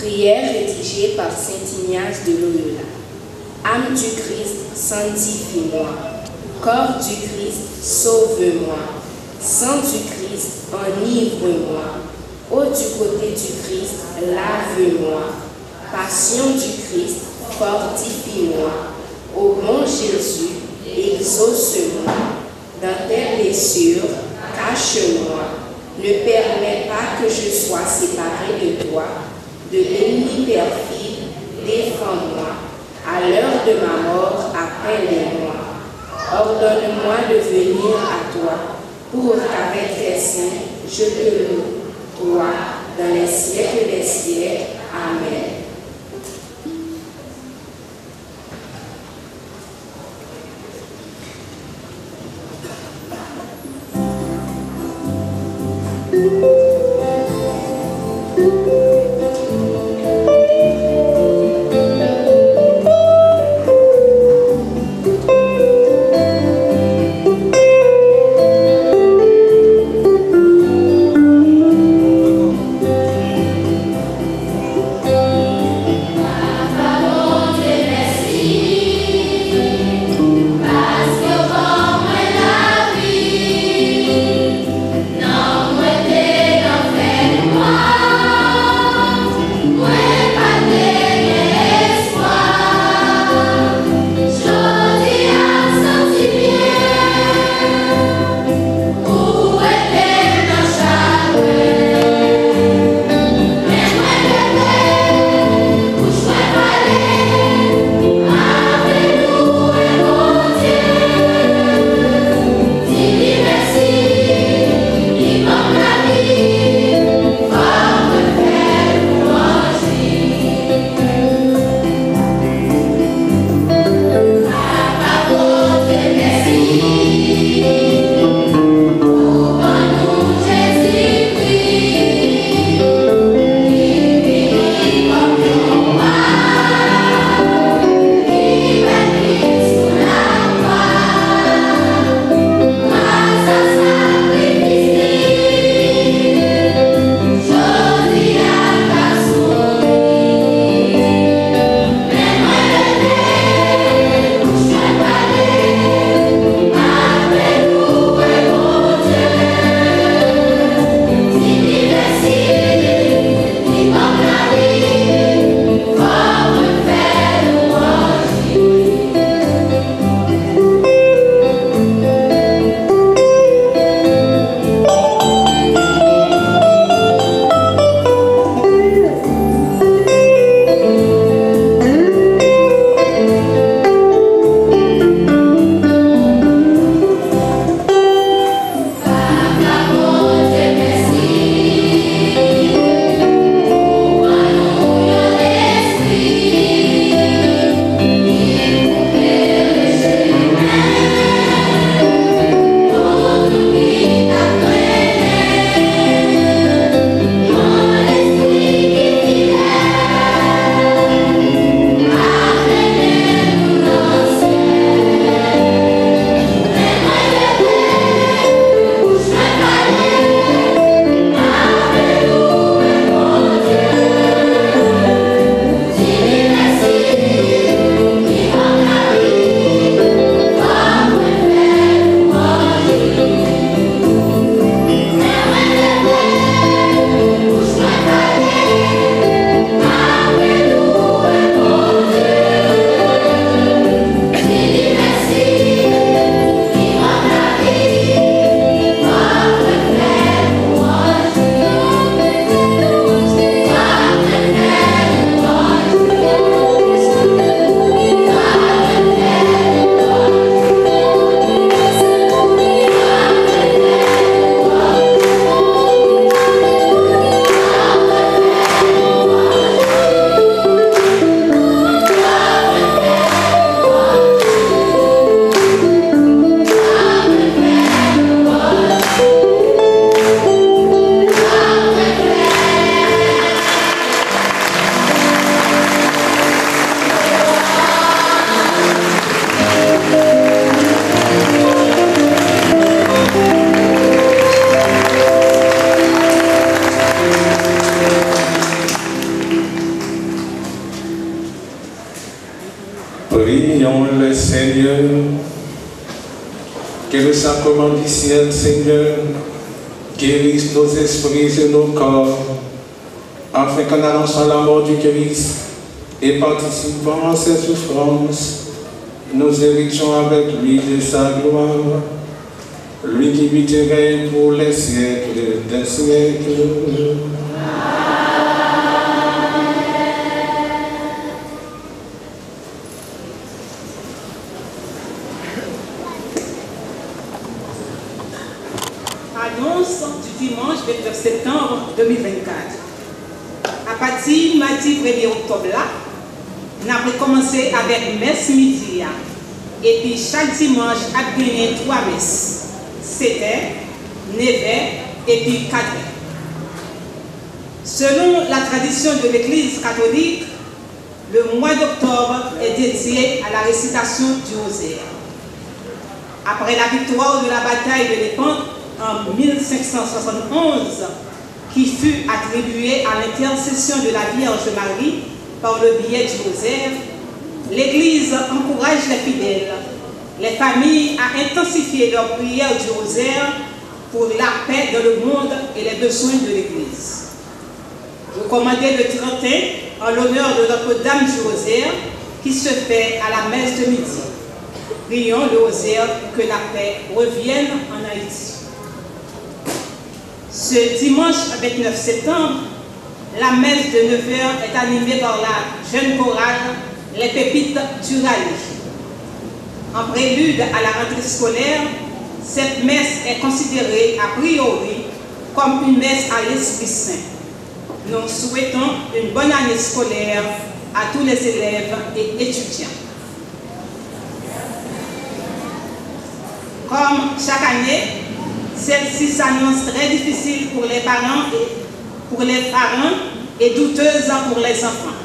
Prière rédigée par saint Ignace de Loyola. Âme du Christ, sanctifie-moi. Corps du Christ, sauve-moi. Sang du Christ, enivre-moi. Eau du côté du Christ, lave-moi. Passion du Christ, fortifie-moi. Ô mon Jésus, exauce-moi. Dans tes blessures, cache-moi. Ne permets pas que je sois séparé de toi. De l'ennemi perfide, défends-moi. À l'heure de ma mort, appelle-moi. Ordonne-moi de venir à toi, pour qu'avec tes saints, je te loue, toi, dans les siècles des siècles. Amen. Parce que comme la vie, non, moi demande le Seigneur, que le sacrement du ciel, Seigneur, guérisse nos esprits et nos corps, afin qu'en annonçant la mort du Christ et participant à ses souffrances, nous héritions avec lui de sa gloire, lui qui vit et règne pour les siècles des siècles. Annonce du dimanche 29 septembre 2024. À partir du mardi 1er octobre, nous avons commencé avec messe midi. Et puis chaque dimanche, a gagné 3 messes. 7h, 9h et puis 4h. Selon la tradition de l'Église catholique, le mois d'octobre est dédié à la récitation du rosaire. Après la victoire de la bataille de Lépante en 1571, qui fut attribuée à l'intercession de la Vierge Marie par le biais du rosaire, l'Église encourage les fidèles, les familles à intensifier leur prière du rosaire pour la paix dans le monde et les besoins de l'Église. Recommandé le 31 en l'honneur de Notre-Dame du Rosaire qui se fait à la messe de midi. Prions le rosaire que la paix revienne en Haïti. Ce dimanche 29 septembre, la messe de 9h est animée par la jeune chorale Les Pépites du Rallye. En prélude à la rentrée scolaire, cette messe est considérée a priori comme une messe à l'Esprit Saint. Nous souhaitons une bonne année scolaire à tous les élèves et étudiants. Comme chaque année, celle-ci s'annonce très difficile pour les parents et douteuse pour les enfants.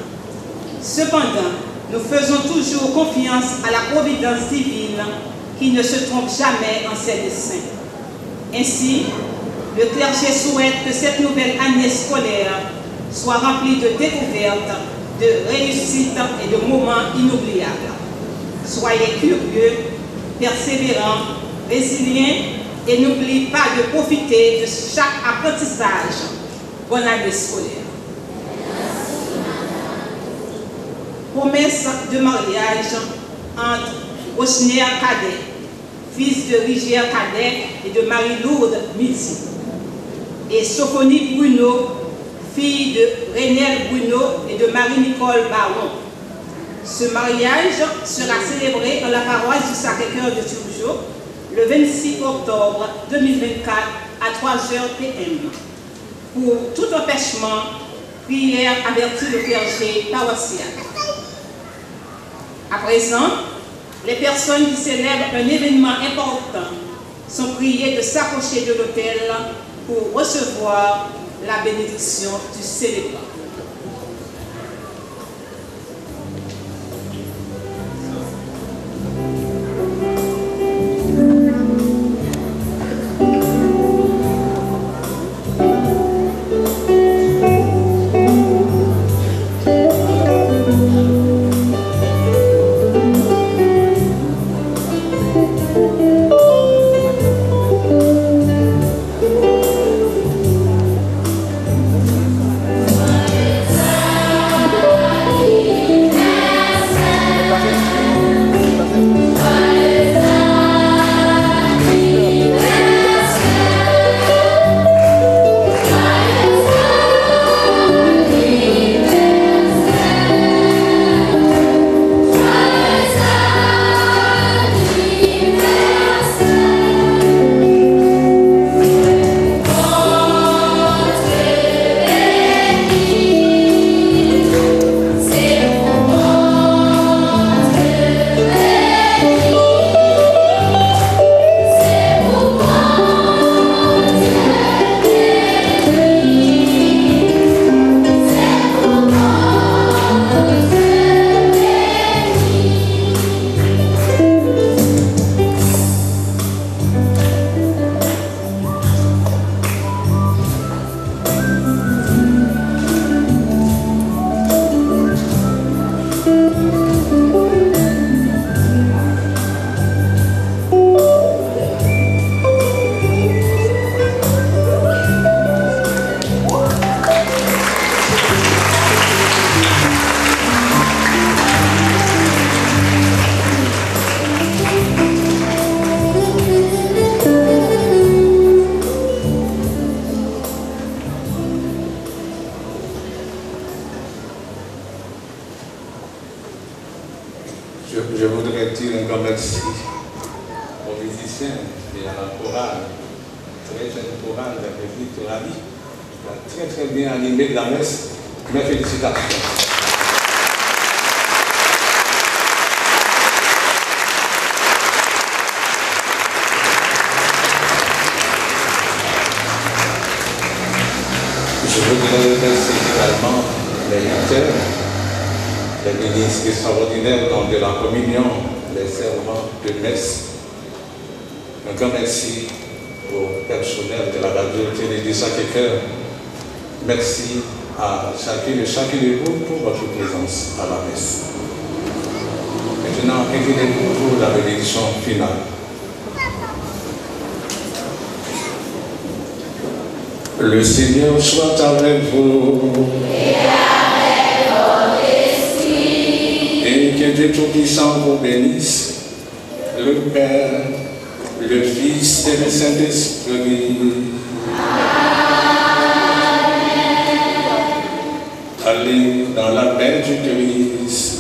Cependant, nous faisons toujours confiance à la providence divine qui ne se trompe jamais en ses desseins. Ainsi, le clergé souhaite que cette nouvelle année scolaire soit remplie de découvertes, de réussites et de moments inoubliables. Soyez curieux, persévérants, résilients et n'oubliez pas de profiter de chaque apprentissage. Bonne année scolaire. Promesse de mariage entre Osner Cadet, fils de Rigière Cadet et de Marie-Lourdes Midi, et Sophonie Bruno, fille de Renel Bruno et de Marie-Nicole Baron. Ce mariage sera célébré dans la paroisse du Sacré-Cœur de Turgeau le 26 octobre 2024 à 3h PM. Pour tout empêchement, prière avertit le clergé paroissial. À présent, les personnes qui célèbrent un événement important sont priées de s'approcher de l'autel pour recevoir la bénédiction du célébrant. Amen. voudrais dire un grand merci aux musiciens et à la chorale, très jeune chorale de République Torali, qui a très très bien animé la messe. Mes félicitations. Je voudrais remercier également les lecteurs, les ministres extraordinaires donc de la communion, les servants de messe. Un grand merci au personnel de la radio télé du Sacré-Cœur. Merci à chacune et chacun de vous pour votre présence à la messe. Maintenant, inclinez-vous pour la bénédiction finale. Le Seigneur soit avec vous. Et avec votre esprit. Et que Dieu Tout-Puissant vous bénisse, le Père, le Fils et le Saint-Esprit. Amen. Allez dans la paix du Christ.